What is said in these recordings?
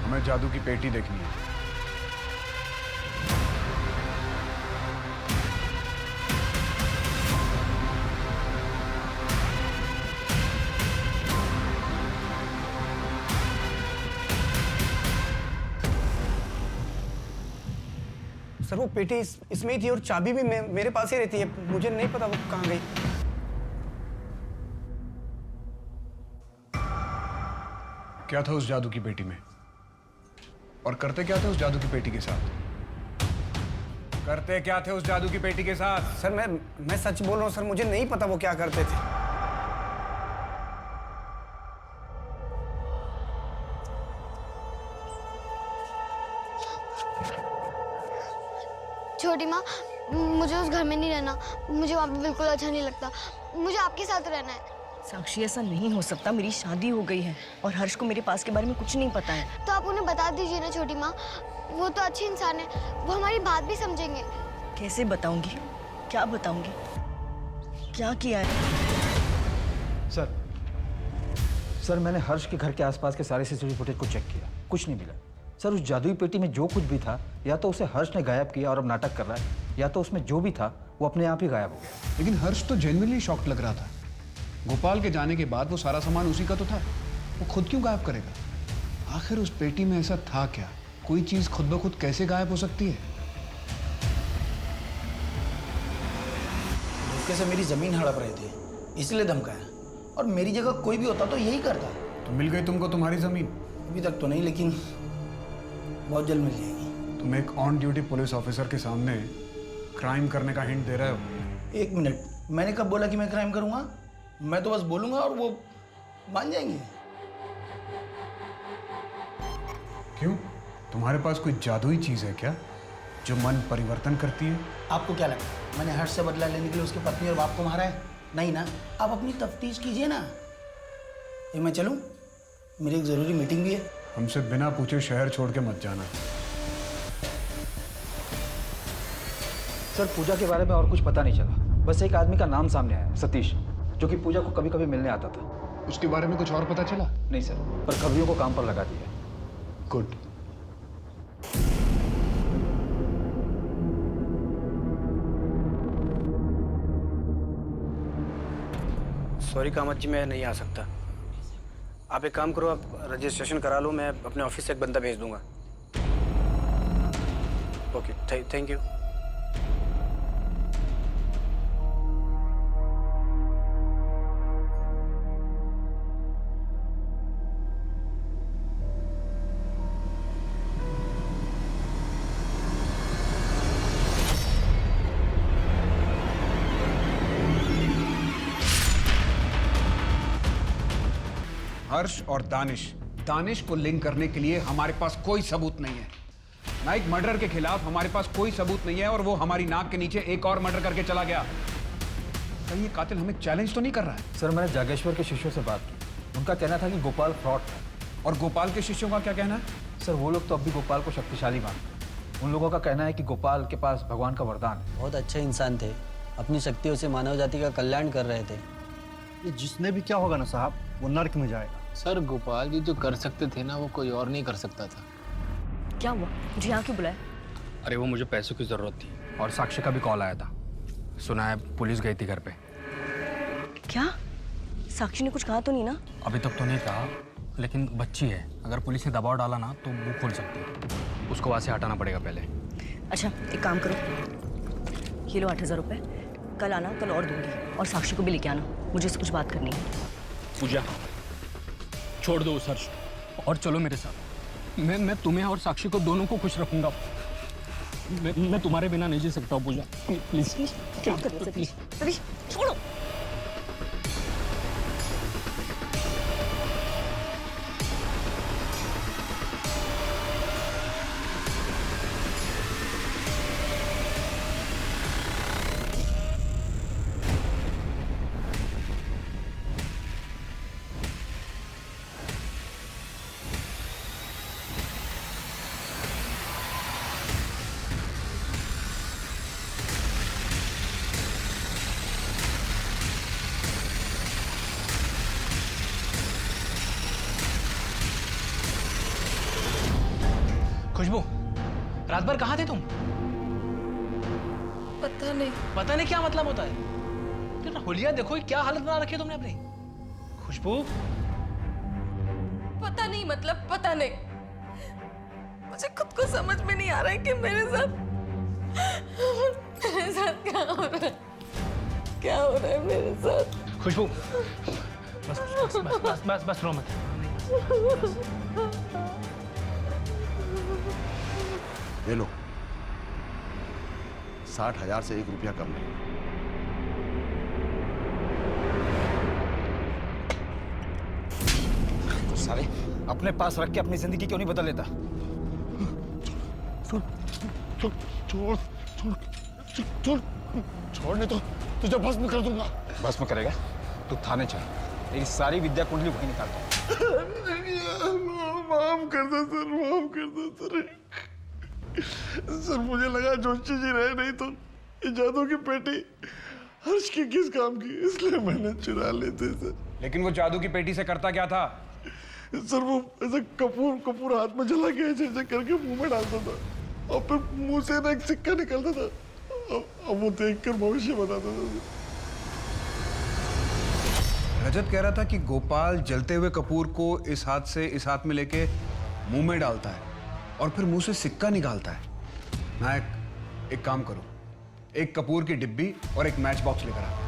हमें जादू की पेटी देखनी है। सर वो पेटी इसमें ही थी और चाबी भी मेरे पास ही रहती है। मुझे नहीं पता वो कहाँ गई। क्या था उस जादू की पेटी में? और करते क्या थे उस जादू की पेटी के साथ? करते क्या थे उस जादू की पेटी के साथ? सर मैं सच बोल रहा हूँ सर, मुझे नहीं पता वो क्या करते थे। छोटी माँ, मुझे उस घर में नहीं रहना। मुझे वहाँ पे बिल्कुल अच्छा नहीं लगता। मुझे आपके साथ रहना है। साक्षी, ऐसा नहीं हो सकता। मेरी शादी हो गई है और हर्ष को मेरे पास के बारे में कुछ नहीं पता है। तो आप उन्हें बता दीजिए ना छोटी माँ। वो तो अच्छे इंसान है, वो हमारी बात भी समझेंगे। कैसे बताऊंगी? क्या बताऊंगी? क्या किया है? सर मैंने हर्ष के घर के आसपास के सारे सीसीटीवी फुटेज को चेक किया, कुछ नहीं मिला। सर उस जादुई पेटी में जो कुछ भी था, या तो उसे हर्ष ने गायब किया और अब नाटक कर रहा है, या तो उसमें जो भी था वो अपने आप ही गायब हो गया। लेकिन हर्ष तो जेन्युइनली शॉक्ड लग रहा था। गोपाल के जाने के बाद वो सारा सामान उसी का तो था, वो खुद क्यों गायब करेगा? आखिर उस पेटी में ऐसा था क्या? कोई चीज खुद ब खुद कैसे गायब हो सकती है? धोखे से मेरी जमीन हड़प रहे थे, इसलिए धमकाया। और मेरी जगह कोई भी होता तो यही करता। तो मिल गई तुमको तुम्हारी जमीन? अभी तक तो नहीं, लेकिन बहुत जल्द मिल जाएगी। तुम एक ऑन ड्यूटी पुलिस ऑफिसर के सामने क्राइम करने का हिंट दे रहे हो। एक मिनट, मैंने कब बोला कि मैं क्राइम करूंगा? मैं तो बस बोलूंगा और वो मान जाएंगे। क्यों? तुम्हारे पास कोई जादुई चीज है क्या जो मन परिवर्तन करती है? आपको क्या लगता है मैंने हर्ष से बदला लेने के लिए उसकी पत्नी और बाप को मारा है? नहीं ना। आप अपनी तफ्तीश कीजिए ना। ये मैं चलूं? मेरी एक जरूरी मीटिंग भी है। हमसे बिना पूछे शहर छोड़ के मत जाना। सर पूजा के बारे में और कुछ पता नहीं चला, बस एक आदमी का नाम सामने आया, सतीश, जो कि पूजा को कभी कभी मिलने आता था। उसके बारे में कुछ और पता चला? नहीं सर, पर खबरियों को काम पर लगा दिया। गुड। सॉरी कामत जी, मैं नहीं आ सकता। आप एक काम करो, आप रजिस्ट्रेशन करा लो, मैं अपने ऑफिस से एक बंदा भेज दूंगा। Okay, thank you. हर्ष और दानिश को लिंक करने के लिए हमारे पास कोई सबूत नहीं है। नाइक मर्डर के खिलाफ हमारे पास कोई सबूत नहीं है और वो हमारी नाक के नीचे एक और मर्डर करके चला गया। कहीं ये कातिल हमें चैलेंज तो नहीं कर रहा है? सर मैंने जागेश्वर के शिष्यों से बात की, उनका कहना था कि गोपाल फ्रॉड था। और गोपाल के शिष्यों का क्या कहना है? सर वो लोग तो अब भी गोपाल को शक्तिशाली मानते हैं। उन लोगों का कहना है कि गोपाल के पास भगवान का वरदान है। बहुत अच्छे इंसान थे, अपनी शक्तियों से मानव जाति का कल्याण कर रहे थे। ये जिसने भी क्या होगा ना साहब, वो नर्क में जाएगा। सर गोपाल जी जो कर सकते थे ना, वो कोई और नहीं कर सकता था। क्या हुआ? मुझे यहाँ क्यों बुलाया? अरे वो मुझे पैसों की ज़रूरत थी और साक्षी का भी कॉल आया था। सुना है पुलिस गई थी घर पे। क्या? साक्षी ने कुछ कहा तो नहीं ना? अभी तक तो नहीं कहा, लेकिन बच्ची है, अगर पुलिस ने दबाव डाला ना तो मुंह खोल सकती है। उसको वहाँ से हटाना पड़ेगा पहले। अच्छा एक काम करो, ये लो 8,000 रुपये, कल आना, कल और दूंगी, और साक्षी को भी लेके आना, मुझे इससे कुछ बात करनी है। पूजा छोड़ दो उस हर्ष और चलो मेरे साथ। मैं तुम्हें और साक्षी को दोनों को खुश रखूंगा। मैं तुम्हारे बिना नहीं जी सकता हूँ पूजा, प्लीज। क्या कर रहे हो सतीश? सतीश छोड़ो। खुशबू, रात भर कहाँ थे तुम? पता नहीं। पता नहीं क्या मतलब होता है? तेरा हुलिया देखो क्या हालत बना रखी है तुमने अपनी। खुशबू, पता नहीं मतलब पता नहीं। मुझे खुद को समझ में नहीं आ रहा है कि मेरे साथ क्या हो रहा है, क्या हो रहा है मेरे साथ। खुशबू, बस बस बस बस बस, बस रो मत। ले लो, 60,000 से 1 रुपया कम नहीं। साले अपने पास रख के अपनी जिंदगी क्यों नहीं बदल लेता? छोड़ने तो तुझे भस्म कर दूंगा। भस्म करेगा? तू थाने चल, तेरी सारी विद्या कुंडली वहीं निकालता हूँ। माफ कर दो सर, माफ कर दो सर। सर मुझे लगा जोशी जी रहे नहीं तो ये जादू की पेटी हर्ष की किस काम की, इसलिए मैंने चुरा लेते सर। लेकिन वो जादू की पेटी से करता क्या था? सर वो ऐसे कपूर हाथ में जला के ऐसे करके मुंह में डालता था और फिर मुंह से ना एक सिक्का निकलता था। अब वो देखकर भविष्य बताता था। रजत कह रहा था कि गोपाल जलते हुए कपूर को इस हाथ से इस हाथ में लेके मुंह में डालता है और फिर मुंह से सिक्का निकालता है। नायक, एक काम करो, एक कपूर की डिब्बी और एक मैच बॉक्स लेकर आ।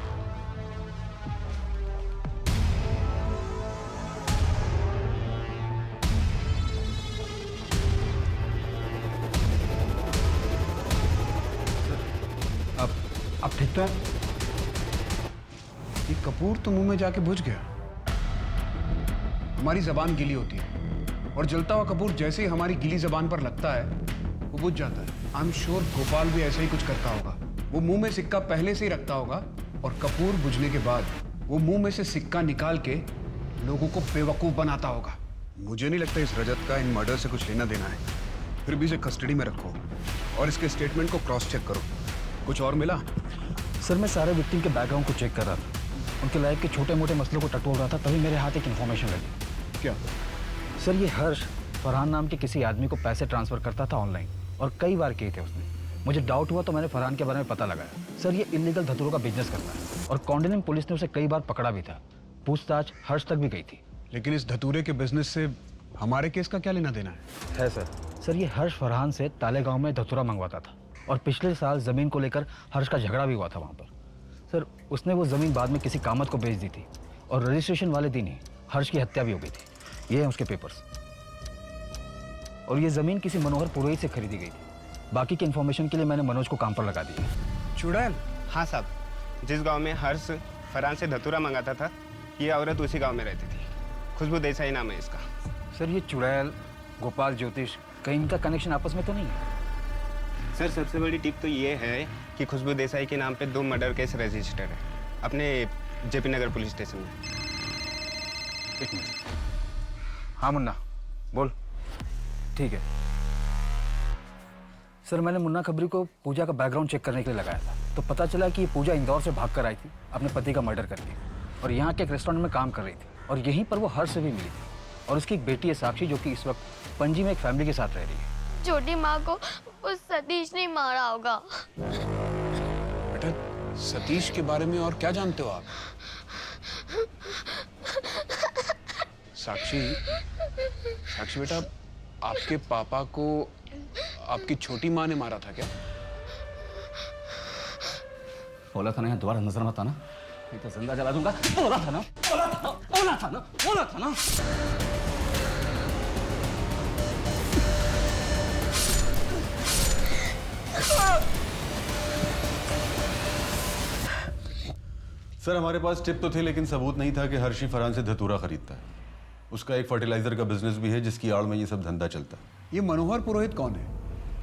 अब ठीक तो है? ये कपूर तो मुंह में जाके बुझ गया। हमारी जबान गीली होती है और जलता हुआ कपूर जैसे ही हमारी गीली जबान पर लगता है वो बुझ जाता है। आई एम श्योर गोपाल भी ऐसा ही कुछ करता होगा। वो मुंह में सिक्का पहले से ही रखता होगा और कपूर बुझने के बाद वो मुंह में से सिक्का निकाल के लोगों को बेवकूफ बनाता होगा। मुझे नहीं लगता इस रजत का इन मर्डर से कुछ लेना देना है। फिर भी इसे कस्टडी में रखो और इसके स्टेटमेंट को क्रॉस चेक करो। कुछ और मिला? सर मैं सारे विक्टिम के बैकग्राउंड को चेक कर रहा था, उनके लाइफ के छोटे मोटे मसलों को टटोल रहा था, तभी मेरे हाथ एक इन्फॉर्मेशन लगी। क्या? सर ये हर्ष फरहान नाम के किसी आदमी को पैसे ट्रांसफर करता था ऑनलाइन और कई बार किए थे उसने। मुझे डाउट हुआ तो मैंने फरहान के बारे में पता लगाया। सर ये इलीगल धतूरों का बिजनेस करता है और कॉन्डोनियम पुलिस ने उसे कई बार पकड़ा भी था। पूछताछ हर्ष तक भी गई थी। लेकिन इस धतूरे के बिजनेस से हमारे केस का क्या लेना देना है? सर ये हर्ष फरहान से ताले गांव में धतूरा मंगवाता था और पिछले साल जमीन को लेकर हर्ष का झगड़ा भी हुआ था वहाँ पर। सर उसने वो जमीन बाद में किसी कामत को बेच दी थी और रजिस्ट्रेशन वाले दिन ही हर्ष की हत्या भी हो गई थी। ये हैं उसके पेपर्स। और ये जमीन किसी मनोहर पुरोहित से खरीदी गई थी। बाकी की इन्फॉर्मेशन के लिए मैंने मनोज को काम पर लगा दिया। चुड़ैल? हाँ साहब, जिस गांव में हर्ष फरहान से धतूरा मंगाता था ये औरत उसी गांव में रहती थी। खुशबू देसाई नाम है इसका। सर ये चुड़ैल, गोपाल ज्योतिष, कहीं इनका कनेक्शन आपस में तो नहीं है? सर सबसे बड़ी टिप तो ये है कि खुशबू देसाई के नाम पे 2 मर्डर केस रजिस्टर है अपने जेपी नगर पुलिस स्टेशन में। एक मिनट। हाँ मुन्ना बोल। ठीक है सर, मैंने मुन्ना खबरी को पूजा का बैकग्राउंड चेक करने के लिए लगाया था तो पता चला कि ये पूजा इंदौर से भाग कर आई थी अपने पति का मर्डर करके और यहाँ के एक रेस्टोरेंट में काम कर रही थी और यहीं पर वो हर्ष से भी मिली थी। और उसकी एक बेटी है साक्षी जो कि इस वक्त पणजी में एक फैमिली के साथ रह रही है। छोटी माँ को उस सतीश ने मारा होगा। बेटा सतीश के बारे में और क्या जानते हो आप? साक्षी बेटा, आपके पापा को आपकी छोटी माँ ने मारा था क्या? बोला था ना दोबारा नजर मत आना, नहीं तो जिंदा जला दूंगा। बोला था ना। सर हमारे पास टिप तो थे लेकिन सबूत नहीं था कि हर्षी फरहान से धतूरा खरीदता है। उसका एक फर्टिलाइजर का बिजनेस भी है जिसकी आड़ में ये सब धंधा चलता है। ये मनोहर पुरोहित कौन है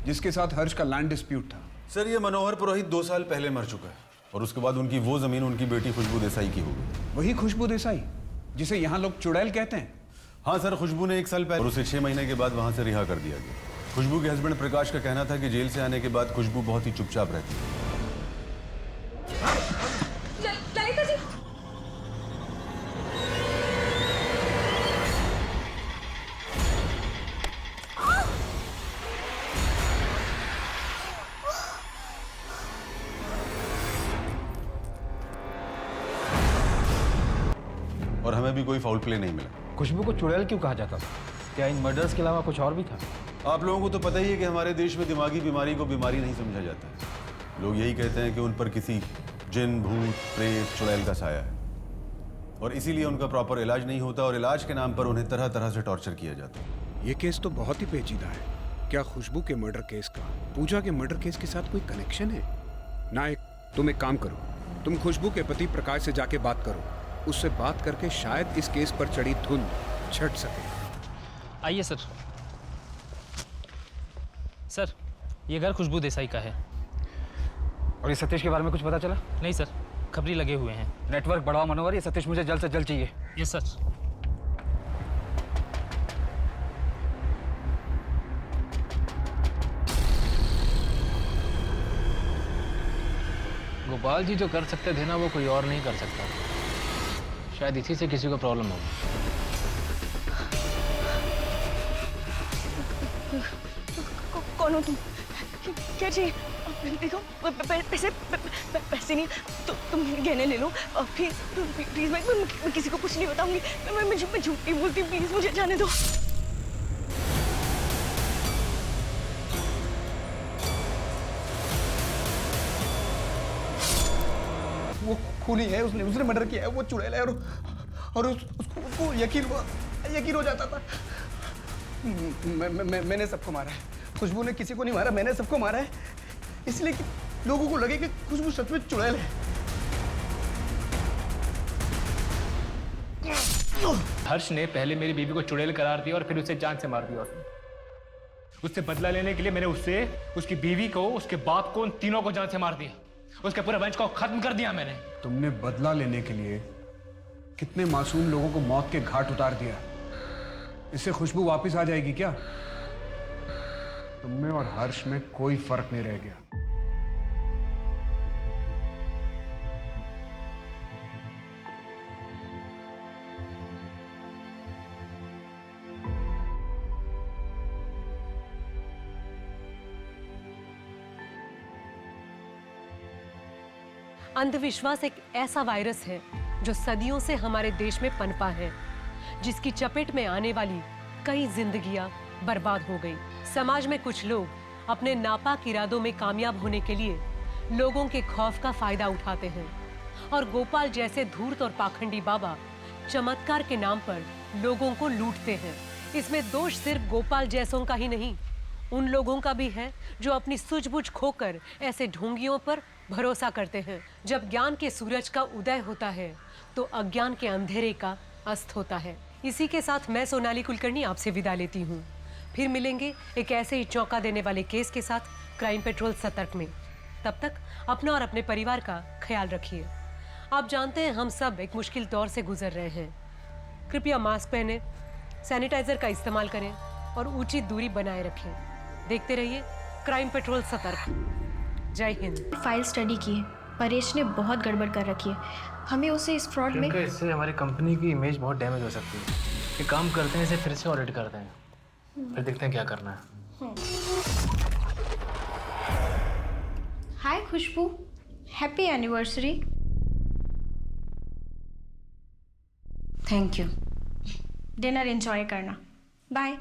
जिसके साथ हर्ष का लैंड डिस्प्यूट था? सर ये मनोहर पुरोहित 2 साल पहले मर चुका है और उसके बाद उनकी वो जमीन उनकी बेटी खुशबू देसाई की हो गई। वही खुशबू देसाई जिसे यहाँ लोग चुड़ैल कहते हैं? हाँ सर, खुशबू ने 1 साल पहले और उसे 6 महीने के बाद वहाँ से रिहा कर दिया गया। खुशबू के हस्बैंड प्रकाश का कहना था कि जेल से आने के बाद खुशबू बहुत ही चुपचाप रहती है। भी कोई फाउल प्ले नहीं मिला। खुशबू को चुड़ैल क्यों कहा जाता था? क्या इन मर्डर्स के अलावा कुछ और भी था? आप लोगों को तो पता ही है कि हमारे देश में दिमागी बीमारी को बीमारी नहीं समझा जाता। लोग यही कहते हैं कि उन पर किसी जिन, भूत, प्रेत, चुड़ैल का साया है और इसीलिए उनका प्रॉपर इलाज नहीं होता और इलाज के नाम पर उन्हें तरह तरह से टॉर्चर किया जाता है। ये केस तो बहुत ही पेचीदा है। क्या खुशबू के मर्डर केस का पूजा के मर्डर केस के साथ कोई कनेक्शन है? नायक, तुम एक काम करो, तुम खुशबू के पति प्रकाश से जाके बात करो। उससे बात करके शायद इस केस पर चढ़ी धुंध छट सके। आइए सर। सर, ये घर खुशबू देसाई का है। और ये सतीश के बारे में कुछ पता चला? नहीं सर, खबरी लगे हुए हैं। नेटवर्क बढ़ाओ मनोहर, ये सतीश मुझे जल्द से जल्द चाहिए। Yes sir. गोपाल जी जो कर सकते थे ना, वो कोई और नहीं कर सकता। शायद इसी से किसी को प्रॉब्लम हो। कौन हो तुम? क्या चाहिए? देखो पैसे नहीं तो तुम मेरे गहने ले लो। प्लीज मैं किसी को कुछ नहीं बताऊंगी। मैं झूठ नहीं बोलती। प्लीज मुझे जाने दो। वो खूनी है, उसने मर्डर किया है, वो चुड़ैल है और उसको यकीन हो जाता था। मैंने सबको मारा है। खुशबू ने किसी को नहीं मारा, मैंने सबको मारा है, इसलिए कि लोगों को लगे कि खुशबू सच में चुड़ैल है। हर्ष ने पहले मेरी बीवी को चुड़ैल करार दिया और फिर उसे जान से मार दिया। उससे बदला लेने के लिए मैंने उससे, उसकी बीवी को, उसके बाप को, उन तीनों को जान से मार दिया। उसके पूरे वंश को खत्म कर दिया मैंने। तुमने बदला लेने के लिए कितने मासूम लोगों को मौत के घाट उतार दिया। इससे खुशबू वापस आ जाएगी क्या? तुम में और हर्ष में कोई फर्क नहीं रह गया। अंधविश्वास एक ऐसा वायरस है जो सदियों से हमारे देश में पनपा है, जिसकी चपेट में आने वाली कई जिंदगियां बर्बाद हो गई। समाज में कुछ लोग अपने नापाक इरादों में कामयाब होने के लिए लोगों के खौफ का फायदा उठाते हैं और गोपाल जैसे धूर्त और पाखंडी बाबा चमत्कार के नाम पर लोगों को लूटते हैं। इसमें दोष सिर्फ गोपाल जैसों का ही नहीं, उन लोगों का भी है जो अपनी सूझबूझ खोकर ऐसे ढोंगियों पर भरोसा करते हैं। जब ज्ञान के सूरज का उदय होता है तो अज्ञान के अंधेरे का अस्त होता है। इसी के साथ मैं सोनाली कुलकर्णी आपसे विदा लेती हूँ। फिर मिलेंगे एक ऐसे ही चौंका देने वाले केस के साथ क्राइम पेट्रोल सतर्क में। तब तक अपना और अपने परिवार का ख्याल रखिए। आप जानते हैं हम सब एक मुश्किल दौर से गुजर रहे हैं। कृपया मास्क पहने, सैनिटाइजर का इस्तेमाल करें और उचित दूरी बनाए रखें। देखते रहिए क्राइम पेट्रोल सतर्क। जय हिंद। फाइल स्टडी की है, परेश ने बहुत गड़बड़ कर रखी है। हमें उसे इस फ्रॉड में, इससे हमारी कंपनी की इमेज बहुत डैमेज हो सकती है। ये काम करते हैं, इसे फिर से ऑडिट करते हैं, फिर देखते हैं क्या करना है। Hi Khushboo, happy anniversary. Thank you. Dinner enjoy करना। Bye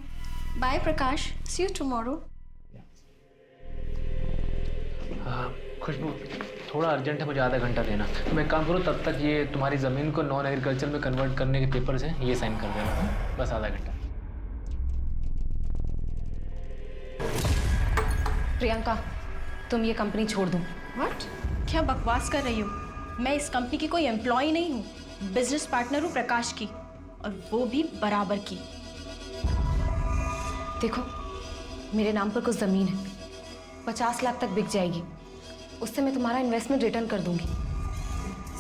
bye Prakash, see you tomorrow. Khushboo, थोड़ा अर्जेंट है, मुझे आधा घंटा देना। तुम एक काम करो, तब तक ये तुम्हारी ज़मीन को नॉन एग्रीकल्चर में कन्वर्ट करने के पेपर्स हैं, ये साइन कर देना। बस आधा घंटा। प्रियंका, तुम ये कंपनी छोड़ दो। व्हाट? क्या बकवास कर रही हो? मैं इस कंपनी की कोई एम्प्लॉय नहीं हूँ, बिजनेस पार्टनर हूँ प्रकाश की, और वो भी बराबर की। देखो, मेरे नाम पर कुछ ज़मीन है, 50 लाख तक बिक जाएगी। उससे मैं तुम्हारा इन्वेस्टमेंट रिटर्न कर दूंगी।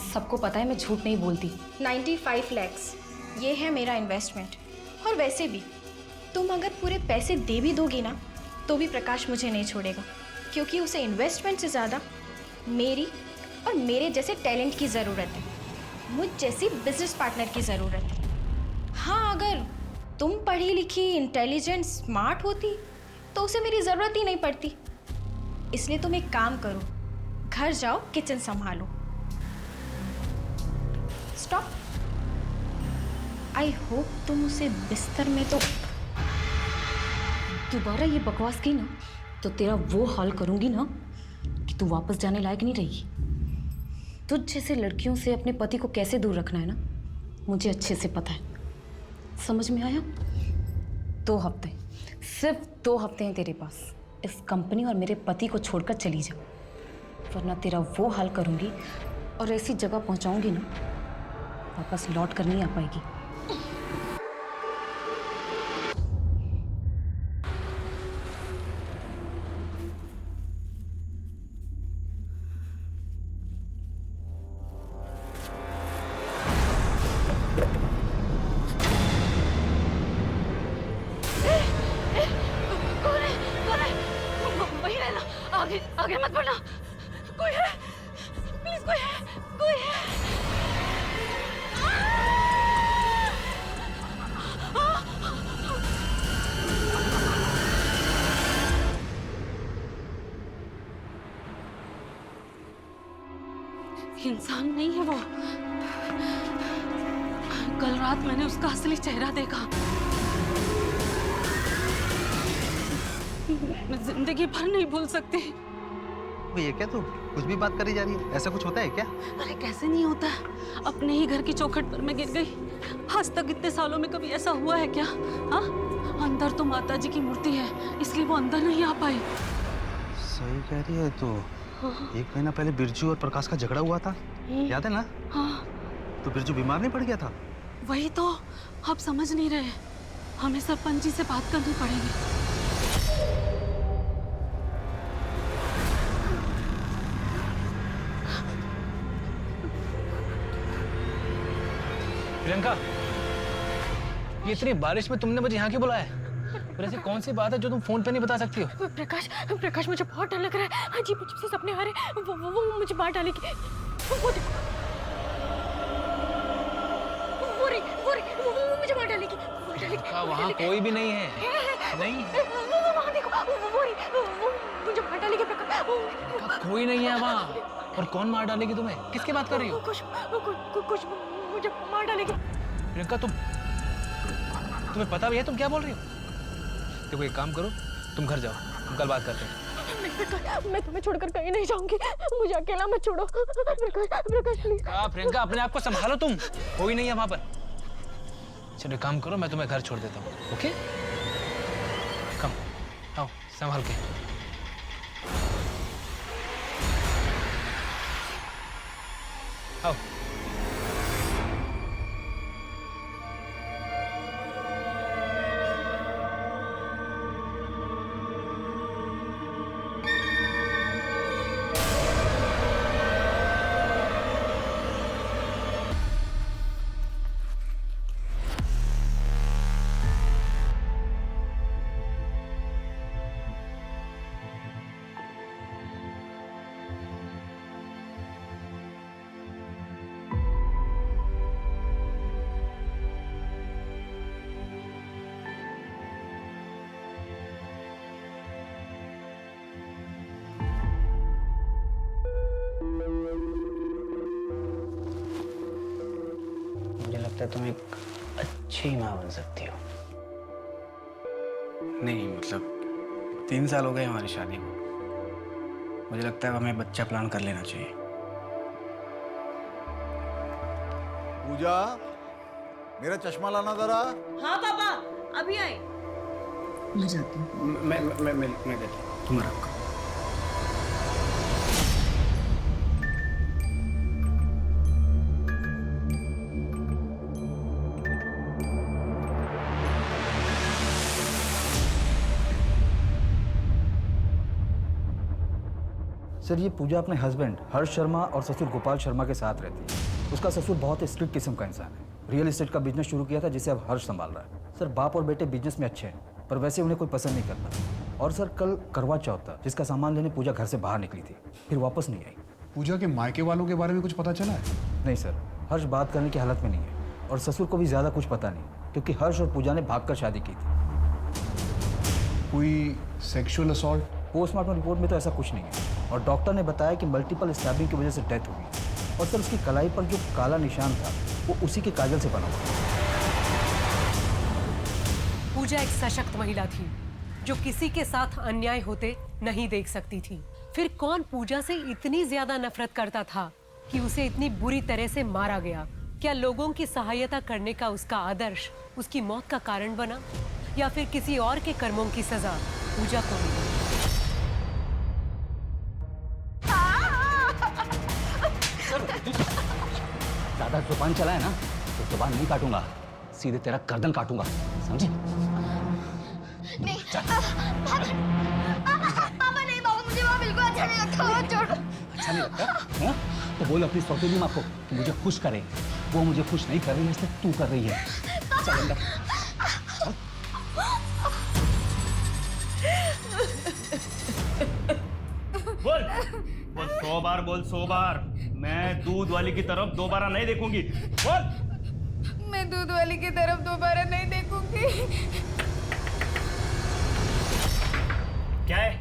सबको पता है मैं झूठ नहीं बोलती। 95 लैक्स, ये है मेरा इन्वेस्टमेंट। और वैसे भी तुम अगर पूरे पैसे दे भी दोगी ना, तो भी प्रकाश मुझे नहीं छोड़ेगा, क्योंकि उसे इन्वेस्टमेंट से ज़्यादा मेरी और मेरे जैसे टैलेंट की ज़रूरत है, मुझ जैसी बिजनेस पार्टनर की ज़रूरत है। हाँ, अगर तुम पढ़ी लिखी, इंटेलिजेंट, स्मार्ट होती तो उसे मेरी ज़रूरत ही नहीं पड़ती। इसलिए तुम एक काम करो, घर जाओ, किचन संभालो। स्टॉप। आई होप तुम उसे बिस्तर में तो दोबारा ये बकवास की ना तो तेरा वो हाल करूंगी ना कि तू वापस जाने लायक नहीं रहेगी। तुझ जैसे लड़कियों से अपने पति को कैसे दूर रखना है ना, मुझे अच्छे से पता है। समझ में आया? 2 हफ्ते, सिर्फ 2 हफ्ते हैं तेरे पास। इस कंपनी और मेरे पति को छोड़कर चली जा, वरना तेरा वो हाल करूंगी और ऐसी जगह पहुंचाऊंगी ना वापस लौट कर नहीं आ पाएगी। आगे आगे मत बढ़ना। कोई है, प्लीज कोई है, कोई है। इंसान नहीं है वो। कल रात मैंने उसका असली चेहरा देखा। मैं जिंदगी भर नहीं भूल सकती। ये क्या तू कुछ भी बात करी जा रही है? ऐसा कुछ होता है क्या? अरे कैसे नहीं होता है? अपने ही घर की चौखट पर मैं गिर गई। आज तक इतने सालों में कभी ऐसा हुआ है क्या? हाँ, अंदर तो माता जी की मूर्ति है, इसलिए वो अंदर नहीं आ पाई। सही कह रही है तू। 1 महीना पहले बिरजू और प्रकाश का झगड़ा हुआ था, याद है ना? हाँ। तो बिरजू बीमार नहीं पड़ गया था? वही तो अब समझ नहीं रहे। हमें सरपंच जी से बात करनी पड़ेगी। प्रियंका, ये इतनी बारिश में तुमने मुझे यहाँ क्यों बुलाया है? और ऐसी कौन सी बात है जो तुम फोन पे नहीं बता सकती हो? प्रकाश मुझे बहुत डर लग रहा है। अजीब अजीब से सपने आ रहे हैं। वो मुझे मार डालेगी। वो मुझे मार डालेगी। वहाँ कोई भी नहीं है। नहीं वहाँ देखो, वो मुझे मार डालेगी। प्रकाश कोई नहीं है वहाँ। और कौन मार डालेगी तुम्हें? किसकी बात कर रही हो? कुछ मुझे मार डालेगी। प्रियंका, तुम्हें पता भी है तुम क्या बोल रही हो? देखो एक काम करो, तुम घर जाओ, हम कल बात करते हैं। मैं तुम्हें छोड़कर कहीं नहीं जाऊंगी। मुझे अकेला मत छोड़ो। प्रकाश प्लीज। प्रियंका, अपने आप को संभालो तुम। कोई नहीं है वहां पर। चलो एक काम करो, मैं तुम्हें घर छोड़ देता हूँ। ओके, कम आओ, संभाल के। आओ। तुम एक अच्छी माँ बन सकती हो। नहीं मतलब 3 साल हो गए हमारी शादी को। मुझे लगता है हमें बच्चा प्लान कर लेना चाहिए। पूजा, मेरा चश्मा लाना जरा। हाँ पापा, अभी आए। मैं जाती हूँ। मैं देता हूँ, तुम रखो। सर, ये पूजा अपने हस्बैंड हर्ष शर्मा और ससुर गोपाल शर्मा के साथ रहती है। उसका ससुर बहुत स्ट्रिक्ट किस्म का इंसान है। रियल एस्टेट का बिजनेस शुरू किया था जिसे अब हर्ष संभाल रहा है। सर, बाप और बेटे बिजनेस में अच्छे हैं, पर वैसे उन्हें कोई पसंद नहीं करता। और सर, कल करवा चौथ था, जिसका सामान लेने पूजा घर से बाहर निकली थी, फिर वापस नहीं आई। पूजा के मायके वालों के बारे में कुछ पता चला है? नहीं सर, हर्ष बात करने की हालत में नहीं है और ससुर को भी ज़्यादा कुछ पता नहीं, क्योंकि हर्ष और पूजा ने भागकर शादी की थी। कोई सेक्सुअल असॉल्ट? पोस्टमार्टम रिपोर्ट में तो ऐसा कुछ नहीं है और डॉक्टर ने बताया कि मल्टीपल स्टैबिंग की वजह से डेथ हुई। और सर, उसकी कलाई पर जो काला निशान था वो उसी के काजल से बना हुआ। पूजा एक सशक्त महिला थी जो किसी के साथ अन्याय होते नहीं देख सकती थी। फिर कौन पूजा से इतनी ज्यादा नफरत करता था कि उसे इतनी बुरी तरह से मारा गया? क्या लोगों की सहायता करने का उसका आदर्श उसकी मौत का कारण बना, या फिर किसी और के कर्मों की सजा पूजा को मिली? ज्यादा जुबान चलाए ना तो जुबान नहीं काटूंगा, सीधे तेरा गर्दन काटूंगा, समझी? नहीं पापा नहीं, पापा मुझे वहाँ बिल्कुल अच्छा नहीं लगता, वो छोड़ो। अच्छा नहीं लगता? हाँ? तो बोल अपनी सौतेली माँ को कि मुझे खुश करे। वो मुझे खुश नहीं कर रही है, इसलिए तू कर रही है। चल अंदर। बोल बोल 100 बार बोल, 100 बार। मैं दूध वाली की तरफ दोबारा नहीं देखूंगी। बोल। मैं दूध वाली की तरफ दोबारा नहीं देखूंगी। क्या है?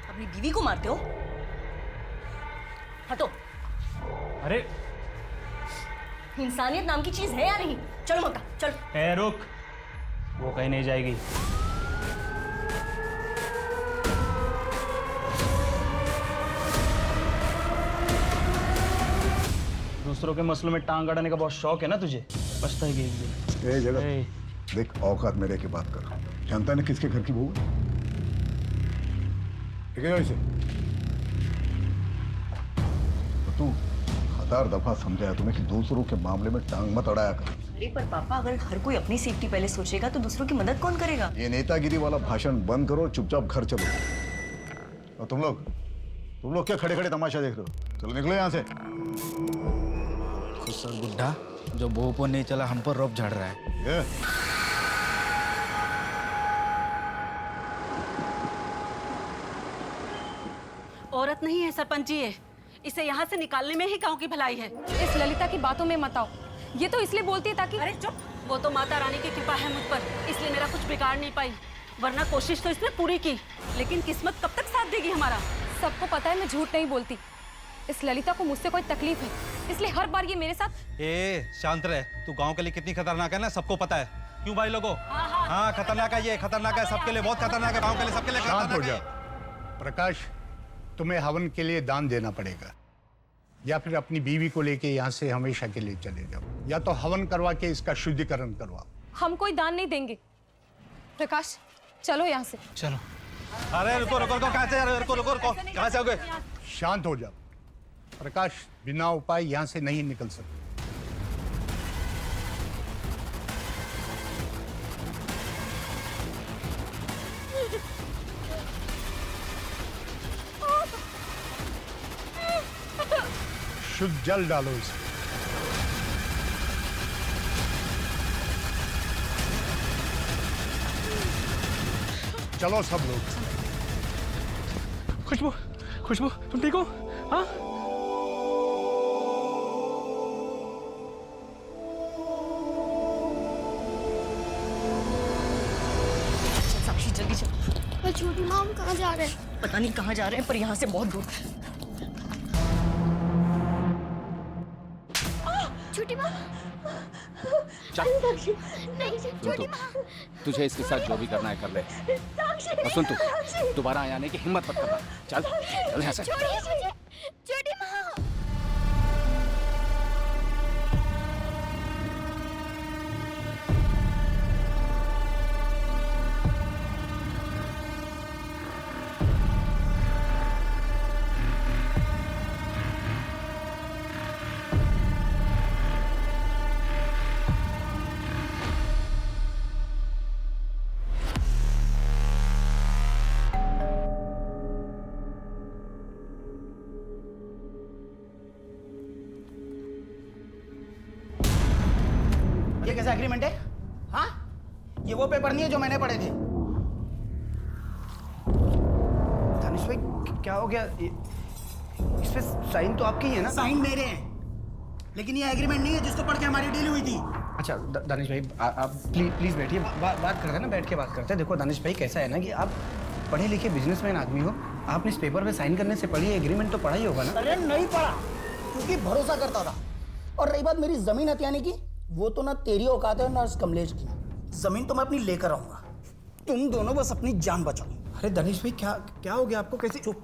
अपनी बीवी को मारते हो? हटो। अरे इंसानियत नाम की चीज है या नहीं? चलो मक्का चल। ए रुक, वो कहीं नहीं जाएगी। दूसरों के मसलों में टांग अड़ाने का बहुत शौक है ना तुझे? पछताएगी एक दिन। ए जगत, देख औकात में रह के बात कर। जानता है ना किसके घर की बहू है? ठीक है इसे? तो तू 1000 दफा समझाया तुम्हें कि दूसरों के मामले में टांग मत अड़ाया कर। अरे पर पापा, अगर हर कोई अपनी सेफ्टी पहले सोचेगा तो दूसरों की मदद कौन करेगा? ये नेतागिरी वाला भाषण बंद करो, चुपचाप घर चलो। और तुम लोग क्या खड़े खड़े तमाशा देख रहे हो? चलो निकलो यहाँ से। सर बुड्ढा जो बहू पर नहीं चला हम पर रोप झाड़ रहा है। औरत नहीं है सरपंच जी, इसे यहाँ से निकालने में ही गांव की भलाई है। इस ललिता की बातों में मत आओ। ये तो इसलिए बोलती है ताकि... अरे चुप, वो तो माता रानी की कृपा है मुझ पर, इसलिए मेरा कुछ बिगाड़ नहीं पाई, वरना कोशिश तो इसने पूरी की, लेकिन किस्मत कब तक साथ देगी हमारा? सबको पता है मैं झूठ नहीं बोलती। इस ललिता को मुझसे कोई तकलीफ है, इसलिए हर बार ये मेरे साथ... ए शांत रहे, तू गांव के लिए कितनी खतरनाक है ना, सबको पता है। क्यों भाई लोगों? हाँ खतरनाक है, ये खतरनाक है, सबके लिए बहुत खतरनाक है, गांव के लिए, सबके लिए शांत हो खतरनाक जा। है। प्रकाश, तुम्हें हवन के लिए दान देना पड़ेगा, या फिर अपनी बीवी को लेके यहाँ से हमेशा के लिए चले जाओ, या तो हवन करवा के इसका शुद्धिकरण करवाओ। हम कोई दान नहीं देंगे। प्रकाश चलो यहाँ से। चलो। अरे रुको रुको रुको, कहाँ से जा रहे हो? रुको रुको रुको, कहाँ से आओगे? शांत हो जाओ। प्रकाश बिना उपाय यहाँ से नहीं निकल सकते। शुद्ध जल डालो इसमें। चलो सब लोग। खुशबू, खुशबू तुम ठीक हो? हाँ? साक्षी जल्दी चल। छोटी माँ, हम कहाँ जा रहे हैं? पता नहीं कहाँ जा रहे हैं, पर यहाँ से बहुत दूर। छोटी माँ। चल। नहीं छोटी माँ। तुझे इसके साथ जो भी करना है कर ले। और सुन, तू दोबारा आने की हिम्मत मत करना। चल चल यहाँ से। छोटी माँ। ये कैसा एग्रीमेंट है? हाँ, ये वो पेपर नहीं है जो मैंने पढ़े थे। दानिश भाई क्या हो गया? इस पे साइन तो आपके ही है ना? साइन मेरे हैं, लेकिन ये एग्रीमेंट नहीं है जिसको पढ़ के हमारी डील हुई थी। अच्छा दानिश भाई आप प्लीज बैठिए, बात करते हैं ना, बैठ के बात करते हैं। देखो दानिश भाई कैसा है ना कि आप पढ़े लिखे बिजनेसमैन आदमी हो, आपने इस पेपर पे साइन करने से पहले एग्रीमेंट तो पढ़ा ही होगा ना? अरे नहीं पढ़ा, क्योंकि भरोसा करता था। और रही बात मेरी जमीन हथियाने की, वो तो ना तेरी औकात है ना कमलेश की। जमीन तो मैं अपनी लेकर आऊंगा, तुम दोनों बस अपनी जान बचाओ। अरे धनेश भाई क्या क्या हो गया आपको? कैसे? चुप।